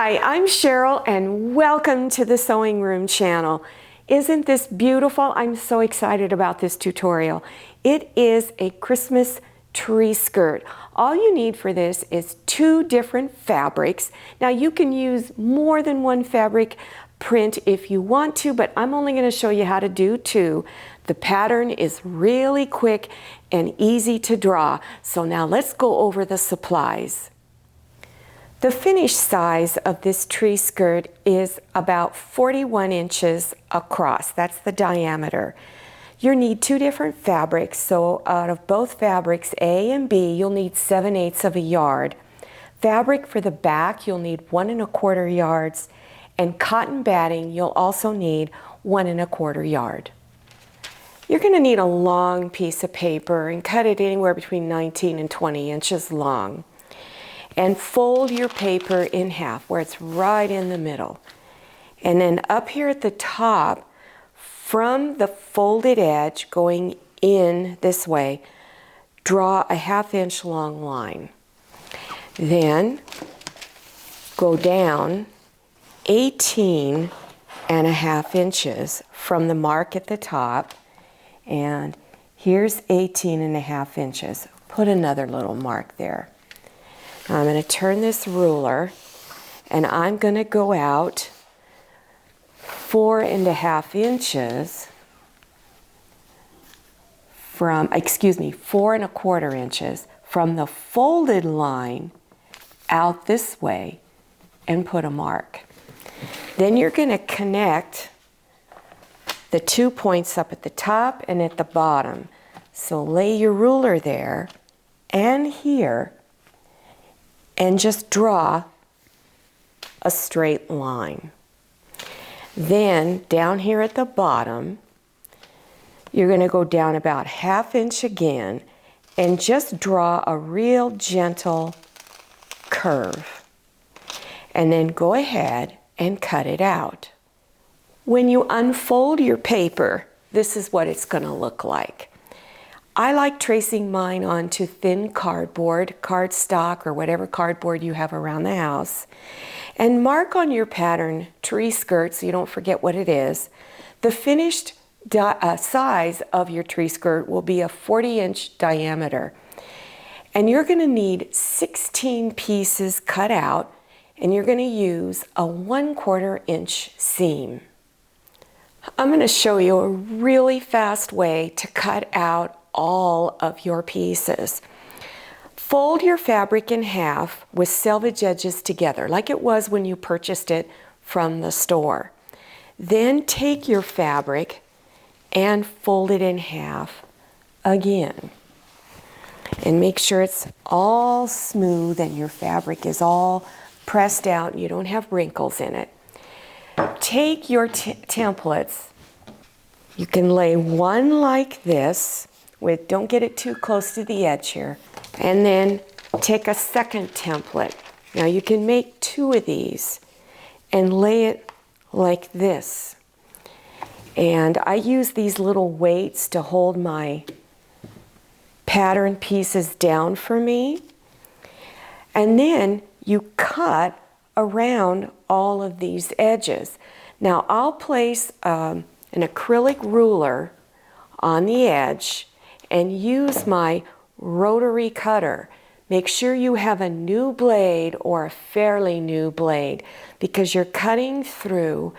Hi, I'm Cheryl and welcome to the Sewing Room channel. Isn't this beautiful? I'm so excited about this tutorial. It is a Christmas tree skirt. All you need for this is 2 different fabrics. Now you can use more than one fabric print if you want to, but I'm only going to show you how to do 2. The pattern is really quick and easy to draw. So now let's go over the supplies. The finished size of this tree skirt is about 41 inches across. That's the diameter. You'll need 2 different fabrics, so out of both fabrics, A and B, you'll need 7/8 of a yard. Fabric for the back, you'll need 1 1/4 yards, and cotton batting, you'll also need 1 1/4 yard. You're going to need a long piece of paper and cut it anywhere between 19 and 20 inches long. And fold your paper in half where it's right in the middle. And then up here at the top, from the folded edge going in this way, draw a 1/2 inch long line. Then go down 18.5 inches from the mark at the top, and here's 18.5 inches. Put another little mark there. I'm going to turn this ruler and I'm going to go out 4.5 inches from, 4 1/4 inches from the folded line out this way and put a mark. Then you're going to connect the 2 points up at the top and at the bottom. So lay your ruler there and here and just draw a straight line. Then down here at the bottom, you're going to go down about 1/2 inch again and just draw a real gentle curve. And then go ahead and cut it out. When you unfold your paper, this is what it's going to look like. I like tracing mine onto thin cardboard, cardstock, or whatever cardboard you have around the house. And mark on your pattern tree skirt so you don't forget what it is. The finished size of your tree skirt will be a 40-inch diameter. And you're going to need 16 pieces cut out, and you're going to use a 1/4 inch seam. I'm going to show you a really fast way to cut out all of your pieces. Fold your fabric in half with selvage edges together, like it was when you purchased it from the store. Then take your fabric and fold it in half again. And make sure it's all smooth and your fabric is all pressed out and you don't have wrinkles in it. Take your templates. You can lay one like this, don't get it too close to the edge here, and then take a second template. Now you can make 2 of these and lay it like this. And I use these little weights to hold my pattern pieces down for me. And then you cut around all of these edges. Now I'll place an acrylic ruler on the edge and use my rotary cutter. Make sure you have a new blade or a fairly new blade because you're cutting through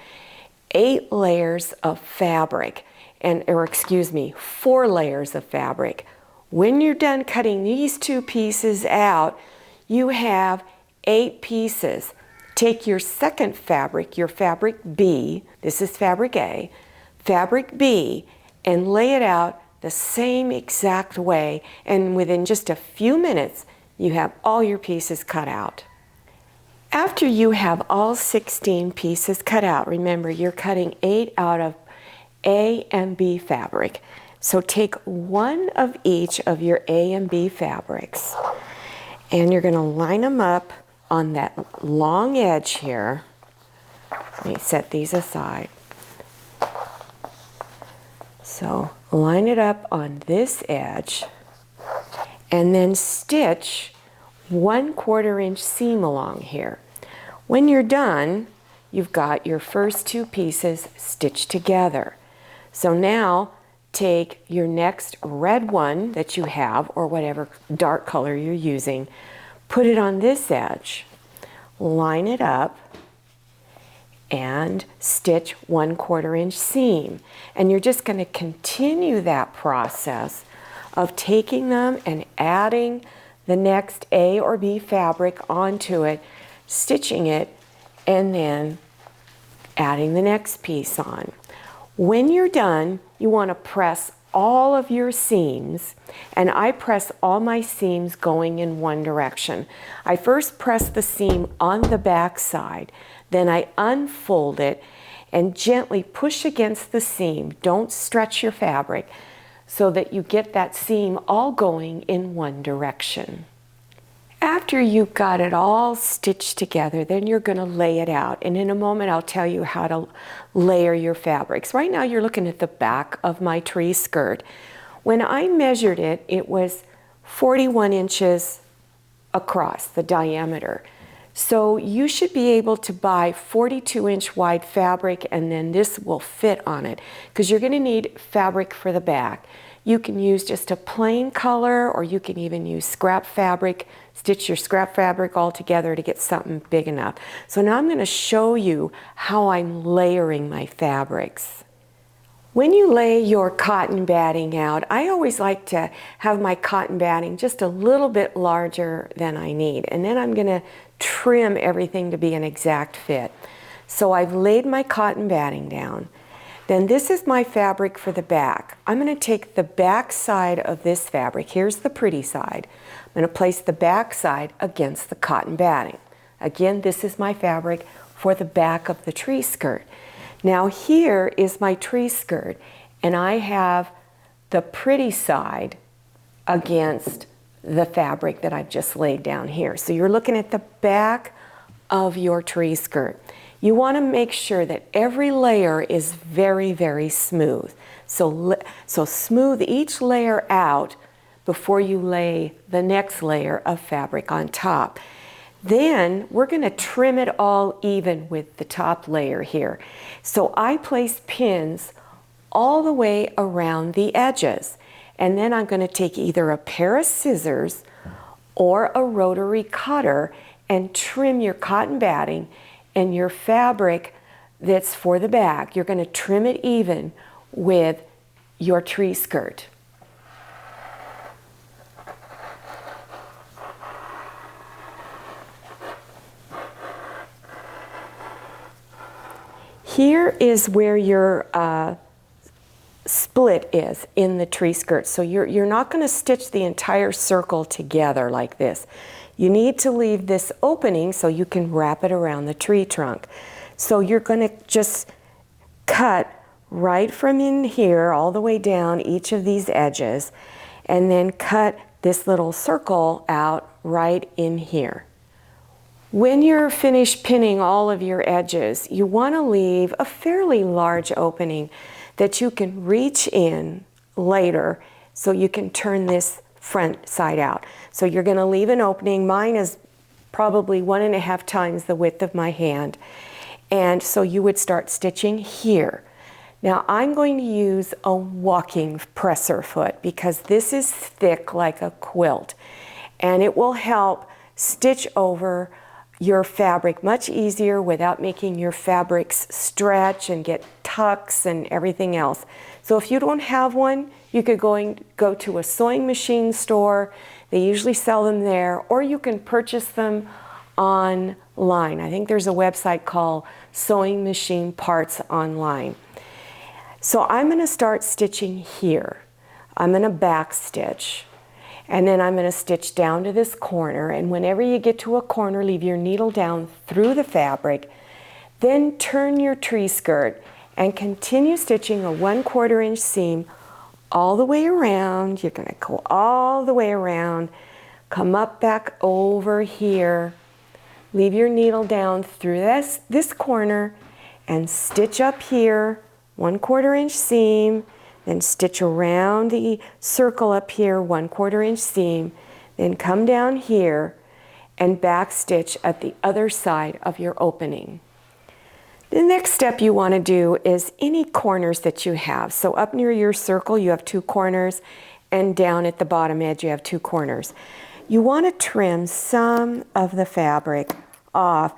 8 layers of fabric, 4 layers of fabric. When you're done cutting these 2 pieces out, you have 8 pieces. Take your second fabric, your fabric B, this is fabric A, fabric B, and lay it out the same exact way, and within just a few minutes you have all your pieces cut out. After you have all 16 pieces cut out, remember you're cutting 8 out of A and B fabric. So take 1 of each of your A and B fabrics and you're going to line them up on that long edge here. Let me set these aside. So line it up on this edge and then stitch 1/4 inch seam along here. When you're done, you've got your first two pieces stitched together. So now take your next red one that you have, or whatever dark color you're using, put it on this edge, line it up, and stitch 1/4 inch seam. And you're just going to continue that process of taking them and adding the next A or B fabric onto it, stitching it, and then adding the next piece on. When you're done, you want to press all of your seams, and I press all my seams going in one direction. I first press the seam on the back side, then I unfold it and gently push against the seam. Don't stretch your fabric so that you get that seam all going in one direction. After you've got it all stitched together, then you're going to lay it out. And in a moment, I'll tell you how to layer your fabrics. Right now, you're looking at the back of my tree skirt. When I measured it, it was 41 inches across, the diameter. So you should be able to buy 42-inch wide fabric, and then this will fit on it, because you're going to need fabric for the back. You can use just a plain color, or you can even use scrap fabric, stitch your scrap fabric all together to get something big enough. So now I'm going to show you how I'm layering my fabrics. When you lay your cotton batting out, I always like to have my cotton batting just a little bit larger than I need. And then I'm going to trim everything to be an exact fit. So I've laid my cotton batting down. Then this is my fabric for the back. I'm going to take the back side of this fabric. Here's the pretty side. I'm going to place the back side against the cotton batting. Again, this is my fabric for the back of the tree skirt. Now here is my tree skirt, and I have the pretty side against the fabric that I've just laid down here. So you're looking at the back of your tree skirt. You want to make sure that every layer is very, very smooth. So smooth each layer out before you lay the next layer of fabric on top. Then we're going to trim it all even with the top layer here. So I place pins all the way around the edges. And then I'm going to take either a pair of scissors or a rotary cutter and trim your cotton batting and your fabric that's for the back. You're going to trim it even with your tree skirt. Here is where your split is in the tree skirt. So you're not going to stitch the entire circle together like this. You need to leave this opening so you can wrap it around the tree trunk. So you're going to just cut right from in here all the way down each of these edges, and then cut this little circle out right in here. When you're finished pinning all of your edges, you want to leave a fairly large opening that you can reach in later so you can turn this front side out. So you're going to leave an opening. Mine is probably 1.5 times the width of my hand. And so you would start stitching here. Now I'm going to use a walking presser foot because this is thick like a quilt, and it will help stitch over your fabric much easier without making your fabrics stretch and get tucks and everything else. So if you don't have one, you could go to a sewing machine store. They usually sell them there, or you can purchase them online. I think there's a website called Sewing Machine Parts Online. So I'm going to start stitching here. I'm going to back stitch. And then I'm going to stitch down to this corner, and whenever you get to a corner, leave your needle down through the fabric. Then turn your tree skirt and continue stitching a 1/4 inch seam all the way around. You're going to go all the way around, come up back over here, leave your needle down through this corner, and stitch up here, 1/4 inch seam. Then stitch around the circle up here, 1/4 inch seam, then come down here and back stitch at the other side of your opening. The next step you want to do is any corners that you have. So up near your circle you have 2 corners, and down at the bottom edge you have 2 corners. You want to trim some of the fabric off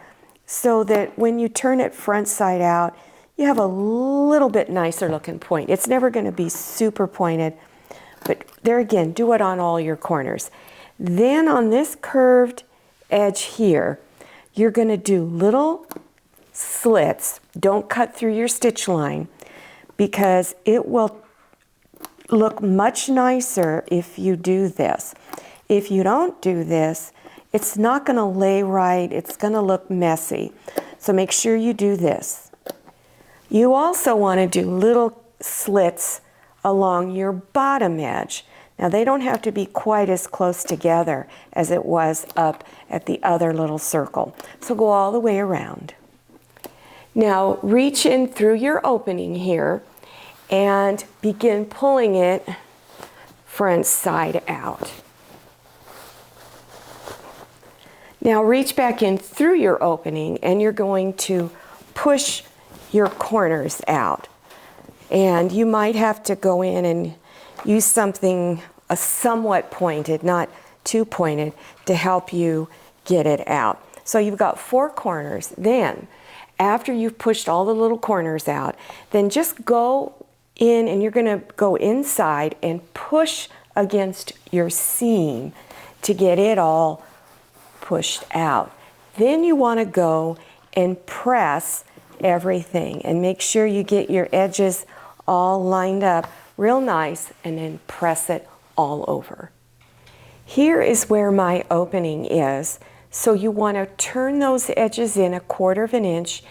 so that when you turn it front side out, you have a little bit nicer looking point. It's never going to be super pointed, but there again, do it on all your corners. Then on this curved edge here, you're going to do little slits. Don't cut through your stitch line because it will look much nicer if you do this. If you don't do this, it's not going to lay right. It's going to look messy. So make sure you do this. You also want to do little slits along your bottom edge. Now they don't have to be quite as close together as it was up at the other little circle. So go all the way around. Now reach in through your opening here and begin pulling it front side out. Now reach back in through your opening and you're going to push your corners out. And you might have to go in and use something somewhat pointed, not too pointed, to help you get it out. So you've got 4 corners. Then, after you've pushed all the little corners out, then just go in and you're going to go inside and push against your seam to get it all pushed out. Then you want to go and press everything and make sure you get your edges all lined up real nice and then press it all over. Here is where my opening is. So you want to turn those edges in 1/4 of an inch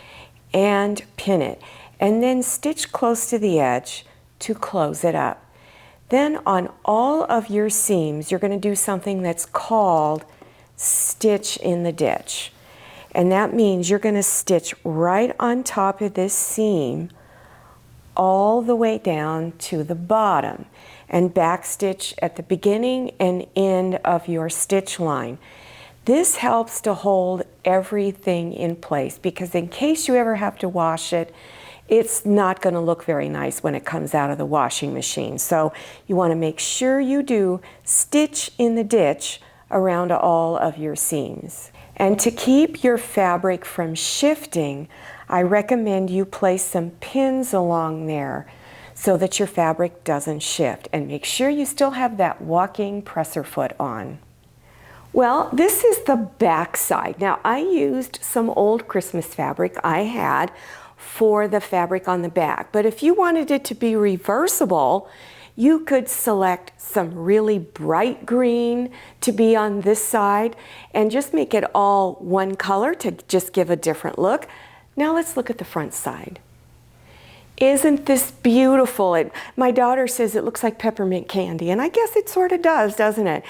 and pin it. And then stitch close to the edge to close it up. Then on all of your seams, you're going to do something that's called stitch in the ditch. And that means you're going to stitch right on top of this seam all the way down to the bottom and backstitch at the beginning and end of your stitch line. This helps to hold everything in place because in case you ever have to wash it, it's not going to look very nice when it comes out of the washing machine. So you want to make sure you do stitch in the ditch around all of your seams. And to keep your fabric from shifting, I recommend you place some pins along there so that your fabric doesn't shift. And make sure you still have that walking presser foot on. Well, this is the back side. Now, I used some old Christmas fabric I had for the fabric on the back. But if you wanted it to be reversible, you could select some really bright green to be on this side and just make it all one color to just give a different look. Now let's look at the front side. Isn't this beautiful? My daughter says it looks like peppermint candy, and I guess it sort of does, doesn't it?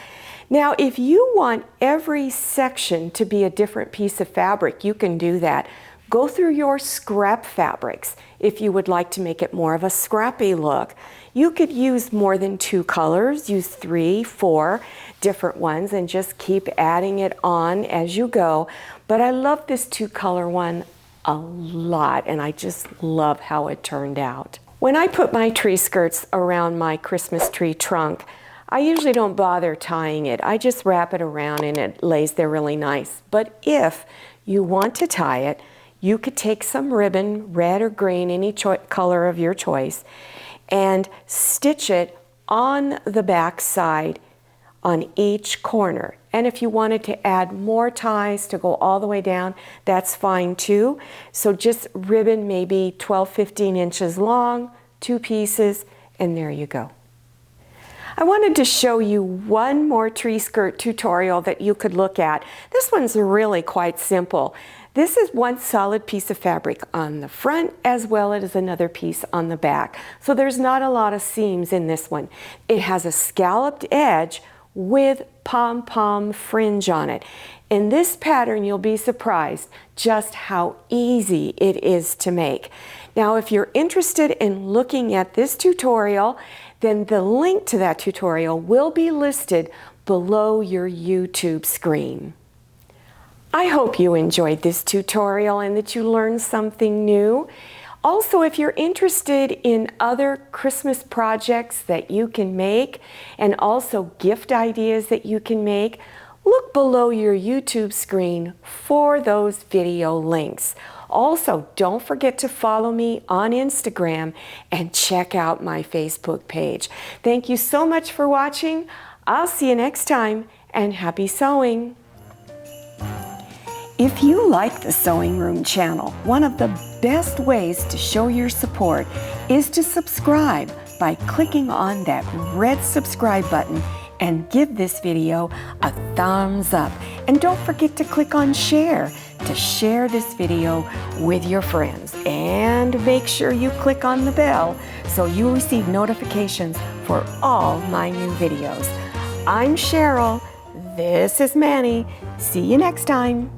Now, if you want every section to be a different piece of fabric, you can do that. Go through your scrap fabrics if you would like to make it more of a scrappy look. You could use more than 2 colors, use 3, 4 different ones and just keep adding it on as you go. But I love this 2-color one a lot and I just love how it turned out. When I put my tree skirts around my Christmas tree trunk, I usually don't bother tying it. I just wrap it around and it lays there really nice. But if you want to tie it, you could take some ribbon, red or green, any color of your choice, and stitch it on the back side on each corner. And if you wanted to add more ties to go all the way down, that's fine too. So just ribbon maybe 12, 15 inches long, 2 pieces, and there you go. I wanted to show you one more tree skirt tutorial that you could look at. This one's really quite simple. This is one solid piece of fabric on the front as well as another piece on the back. So there's not a lot of seams in this one. It has a scalloped edge with pom-pom fringe on it. In this pattern, you'll be surprised just how easy it is to make. Now, if you're interested in looking at this tutorial, then the link to that tutorial will be listed below your YouTube screen. I hope you enjoyed this tutorial and that you learned something new. Also, if you're interested in other Christmas projects that you can make and also gift ideas that you can make, look below your YouTube screen for those video links. Also, don't forget to follow me on Instagram and check out my Facebook page. Thank you so much for watching. I'll see you next time, and happy sewing! If you like the Sewing Room channel, one of the best ways to show your support is to subscribe by clicking on that red subscribe button and give this video a thumbs up. And don't forget to click on share to share this video with your friends. And make sure you click on the bell so you receive notifications for all my new videos. I'm Cheryl. This is Manny. See you next time.